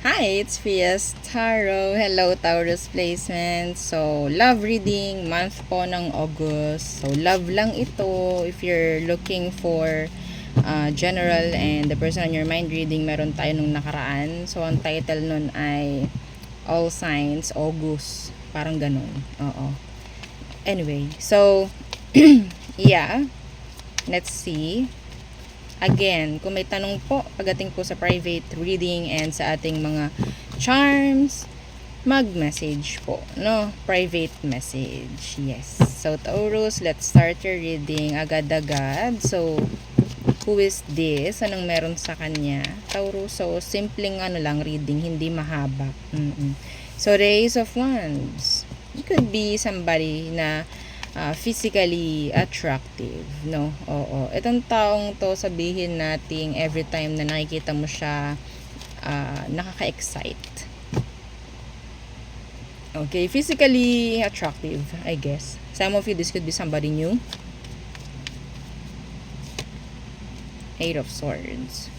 Hi, it's Fias Tarot. Hello, Taurus placement. So, love reading, month po ng August. So, love lang ito. If you're looking for general and the person on your mind reading, meron tayo nung nakaraan. So, ang title nun ay All Signs, August. Parang ganun. Oo. Anyway, so, yeah. Let's see. Again, kung may tanong po pagdating po sa private reading and sa ating mga charms, mag-message po, no? Private message. Yes. So, Taurus, let's start your reading agad-agad. So, who is this? Anong meron sa kanya? Taurus, so, simpleng lang reading, hindi mahaba. So, Race of Wands. It could be somebody na physically attractive, no? Oo. Itong taong to, sabihin nating every time na nakikita mo siya, nakaka-excite. Okay, physically attractive, I guess. Some of you, this could be somebody new. Eight of Swords.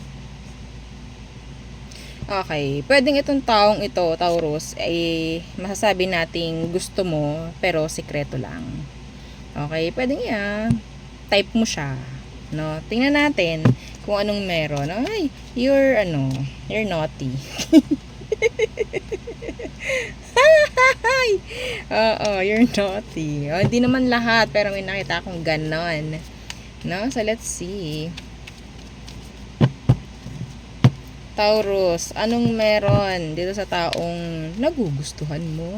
Okay, pwedeng itong taong ito, Taurus, ay masasabi nating gusto mo, pero sikreto lang. Okay, pwedeng type mo siya, no? Tingnan natin kung anong meron. Ay, you're naughty. You're naughty. Hindi naman lahat, pero may nakita akong ganon. No? So, let's see. Taurus, anong meron dito sa taong nagugustuhan mo?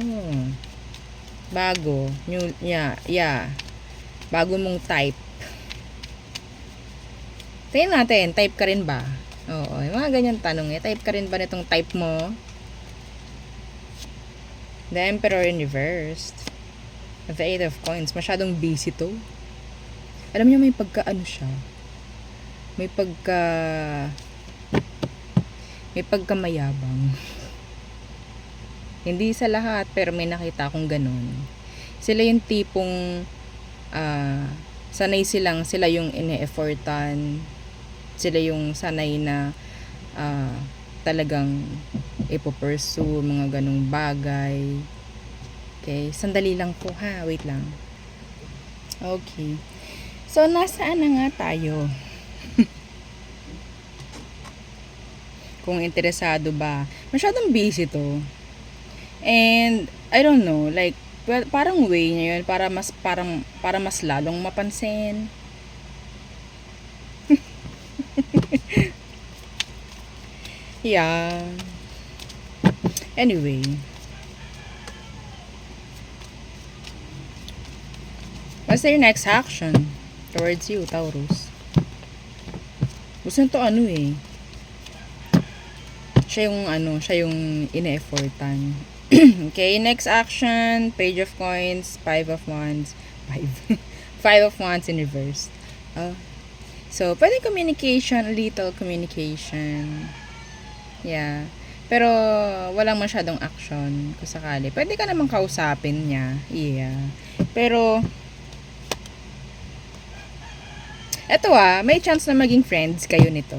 Bago, new, bago mong type. Tingnan natin, type ka rin ba? Oo, yung mga ganyan tanong type ka rin ba nitong type mo? The Emperor in reversed. The Eight of Coins, masyadong busy to. Alam niyo, may siya. May pagkamayabang. Hindi sa lahat, pero may nakita akong ganun. Sila yung tipong sanay sila yung ine-effortan. Sila yung sanay na talagang ipopursue mga ganung bagay. Okay, sandali lang po ha, wait lang. Okay. So, nasaan na nga tayo? Kung interesado ba. Masyadong busy to. And I don't know, like parang way niya yun para mas lalong mapansin. Yeah. Anyway. What's their next action towards you, Taurus? Gusto nito siya yung ine-effortan. Okay, next action, Page of Coins, Five of Wands in reverse. So, pwede communication, little communication. Yeah. Pero, walang masyadong action kung sakali. Pwede ka namang kausapin niya. Yeah. Pero, eto may chance na maging friends kayo nito.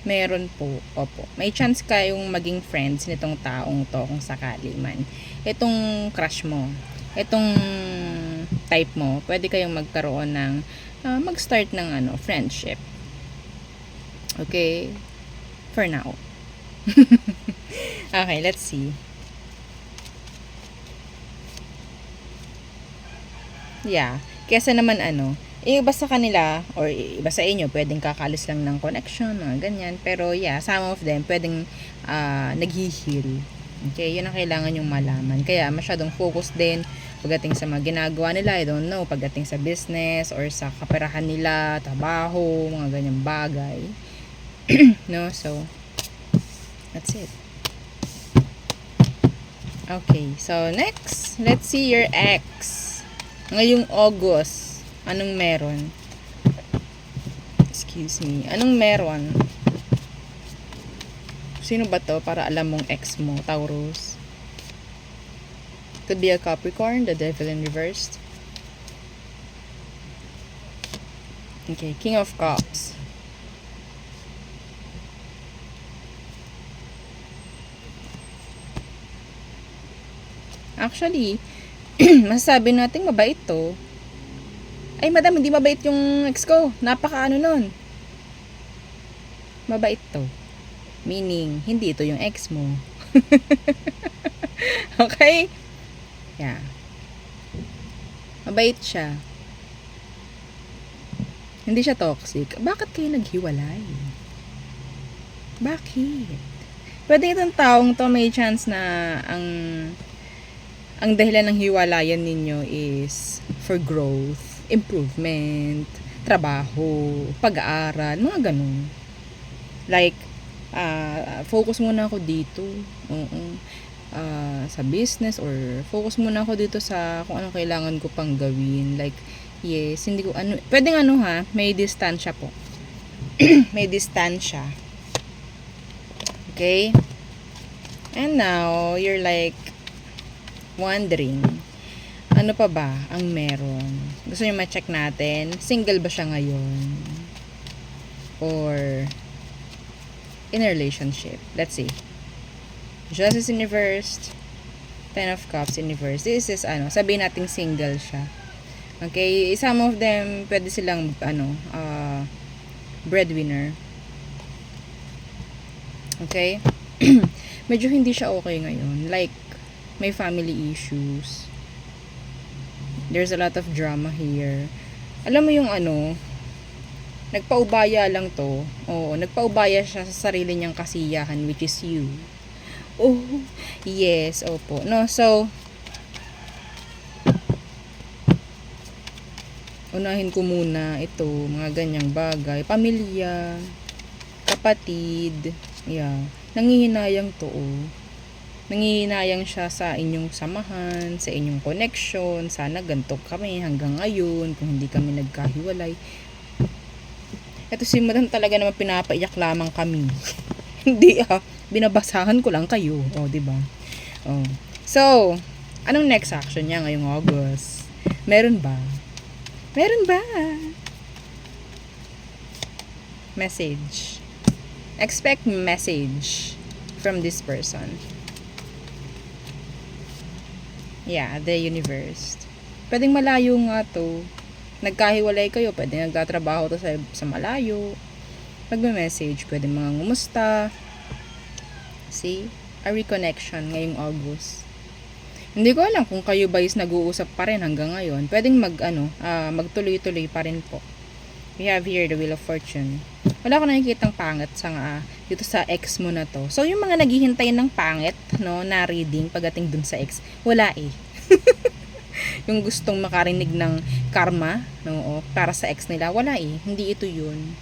Meron po, opo. May chance kayong maging friends nitong taong to kung sakali man. Itong crush mo, itong type mo, pwede kayong magkaroon ng mag-start ng friendship. Okay? For now. Okay, let's see. Yeah. Kesa naman iba sa kanila or iba sa inyo pwedeng kakalis lang ng connection, mga ganyan, pero some of them pwedeng nag-heal. Okay, yun ang kailangan yung malaman. Kaya masyadong focus din pagdating sa mga ginagawa nila, I don't know, pagdating sa business or sa kaperahan nila, trabaho, mga ganyang bagay. No, so that's it. Okay, so next, let's see your ex ngayong August. Anong meron? Excuse me. Anong meron? Sino ba to para alam mong ex mo, Taurus? Could be a Capricorn, the Devil in reversed. Okay, King of Cups. Actually, masasabi natin mabait to. Ay, madam, hindi mabait yung ex ko. Napaka ano nun. Mabait to. Meaning, hindi ito yung ex mo. Okay? Yeah. Mabait siya. Hindi siya toxic. Bakit kayo naghiwalay? Bakit? Pwede itong taong to may chance na ang dahilan ng hiwalayan ninyo is for growth, improvement, trabaho, pag-aaral, mga ganun. Like, focus muna ako dito. Sa business, or focus muna ako dito sa kung anong kailangan ko pang gawin. Like, yes, hindi ko pwedeng may distansya po. May distansya. Okay? And now, you're like wondering, ano pa ba ang meron? Gusto nyo ma-check natin, single ba siya ngayon? Or in a relationship? Let's see. Justice in reverse, Ten of Cups in reverse. This is, sabihin nating single siya. Okay? Some of them, pwede silang, breadwinner. Okay? Medyo hindi siya okay ngayon. Like, may family issues. There's a lot of drama here. Alam mo yung nagpaubaya lang to. Oo, nagpaubaya siya sa sarili niyang kasiyahan, which is you. Oh, yes, opo. No, so, unahin ko muna ito, mga ganyang bagay. Pamilya, kapatid, yeah. Nangihinayang to, oh. Nangihinayang siya sa inyong samahan, sa inyong connection. Sana ganito kami hanggang ngayon, kung hindi kami nagkahiwalay. Ito si madam talaga naman pinapaiyak lamang kami. Hindi binabasahan ko lang kayo. Oh, di ba? Oh. So, anong next action niya ngayong August? Meron ba? Meron ba? Message. Expect message from this person. Yeah, the universe. Pwedeng malayo nga to. Nagkahiwalay kayo, pwedeng nagtatrabaho to sa malayo. Magme-message, pwedeng mga ngumusta. See? A reconnection ngayong August. Hindi ko alam kung kayo ba is nag-uusap pa rin hanggang ngayon. Pwedeng magtuloy-tuloy pa rin po. We have here the Wheel of Fortune. Wala ko nakikitang pangit dito sa ex mo na to. So, yung mga naghihintay ng pangit, na reading pagdating dun sa ex, wala eh. Yung gustong makarinig ng karma, para sa ex nila, wala eh. Hindi ito yun.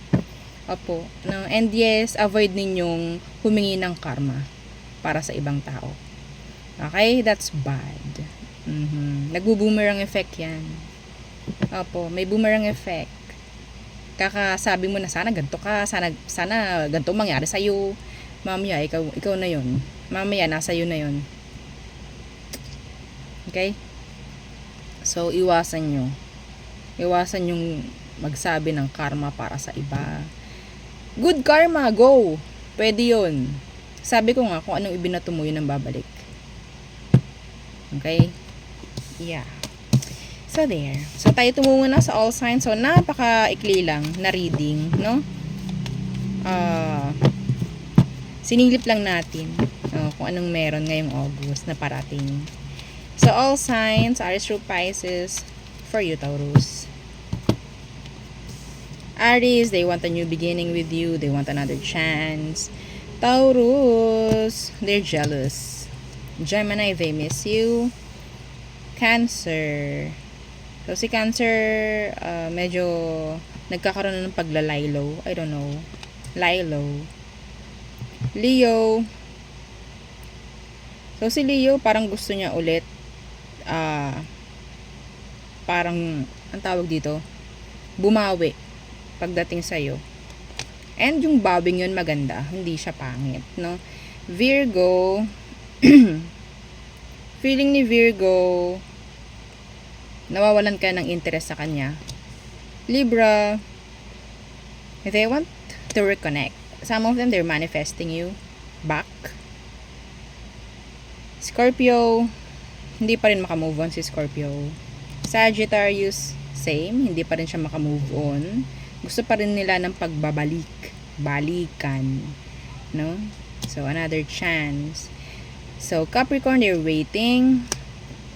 Opo. No? And yes, avoid ninyong humingi ng karma para sa ibang tao. Okay? That's bad. Nagbo-boomerang effect yan. Opo. May boomerang effect. Kakasabi mo na sana ganito ka, sana ganito mangyari sa'yo. Mamaya, ikaw na yun. Mamaya, nasa iyo na yun. Okay? So, iwasan nyo. Iwasan yung magsabi ng karma para sa iba. Good karma, go! Pwede yun. Sabi ko nga, kung anong ibinato mo, yun ang babalik. Okay? Yeah. So, there. So, tayo tumungo na sa all signs. So, napaka-ikli lang na reading, no? Sinilip lang natin kung anong meron ngayong August na parating. So, all signs, Aries through Pisces, for you, Taurus. Aries, they want a new beginning with you. They want another chance. Taurus, they're jealous. Gemini, they miss you. Cancer. So, si Cancer, medyo nagkakaroon ng paglalaylo. I don't know. Lilo. Leo. So, si Leo, parang gusto niya ulit, parang, ang tawag dito, bumawi pagdating sa'yo. And yung bowing yun maganda. Hindi siya pangit, no? Virgo, feeling ni Virgo, nawawalan ka ng interest sa kanya. Libra, they want to reconnect. Some of them, they're manifesting you back. Scorpio, hindi pa rin makamove on si Scorpio. Sagittarius, same, hindi pa rin siya makamove on. Gusto pa rin nila ng balikan, no? So, another chance. So, Capricorn, they're waiting.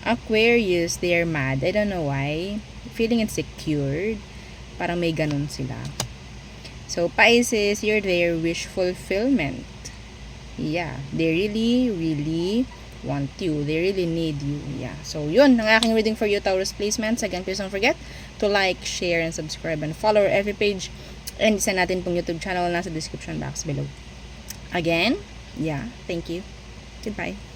Aquarius, they're mad. I don't know why. Feeling insecure. Parang may ganun sila. So, Pisces, you're their wish fulfillment. Yeah, they really, really want you. They really need you. Yeah. So, yun, ang aking reading for you, Taurus placements. Again, please don't forget to like, share, and subscribe, and follow our every page. And isa natin pong YouTube channel nasa description box below. Again, yeah, thank you. Goodbye.